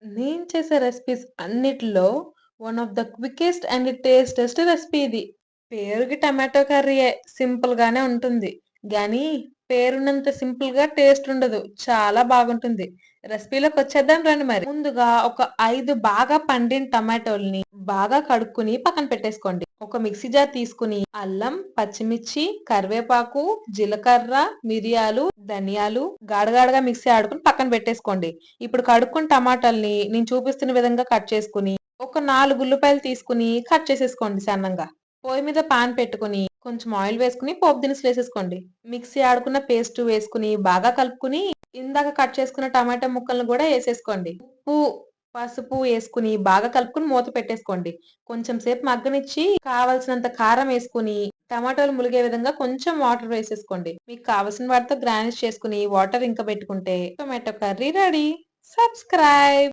నేను చేసే రెసిపీస్ అన్నిటిలో one of the quickest and tastiest recipe ఇది. పేరుకి టమాటో కర్రీయే. సింపుల్ గానే ఉంటుంది. గానీ పేరున్నంత సింపుల్ గా టేస్ట్ ఉండదు. చాలా బాగుంటుంది. రెసిపీలోకొచ్చేద్దాం రండి మరి. ముందుగా ఒక 5 బాగా పండిన టమాటోల్ని బాగా కడుక్కొని పక్కన పెట్టేసుకోండి. ఒక మిక్సీ జార్ తీసుకుని అల్లం, పచ్చిమిర్చి, కరివేపాకు, జీలకర్ర, మిరియాలు, ధనియాలు గాడగాడగా మిక్సీ ఆడుకుని పక్కన పెట్టేసుకోండి. ఇప్పుడు కడుక్కున్న టమాటాల్ని నేను చూపిస్తున్న విధంగా కట్ చేసుకుని, ఒక 4 ఉల్లిపాయలు తీసుకుని కట్ చేసేసుకోండి సన్నంగా. పొయ్యి మీద పాన్ పెట్టుకుని, కొంచెం ఆయిల్ వేసుకుని పోపు దినుసులేసేసుకోండి. మిక్సీ ఆడుకున్న పేస్ట్ వేసుకుని బాగా కలుపుకుని, ఇందాక కట్ చేసుకున్న టమాటా ముక్కలను గూడా ఏసేసుకోండి. ఉప్పు, పసుపు ఏసుకుని బాగా కలుపుకొని మూత పెట్టేసుకోండి. కొంచెం సేపు మగ్గనిచ్చి కావాల్సినంత కారం ఏసుకుని, టమాటాలు ములిగే విధంగా కొంచెం వాటర్ వేసేసుకోండి. మీకు కావాల్సిన వాటితో గార్నిష్ చేసుకుని వాటర్ ఇంకబెట్టుకుంటే టొమాటో కర్రీ రెడీ. సబ్స్క్రైబ్.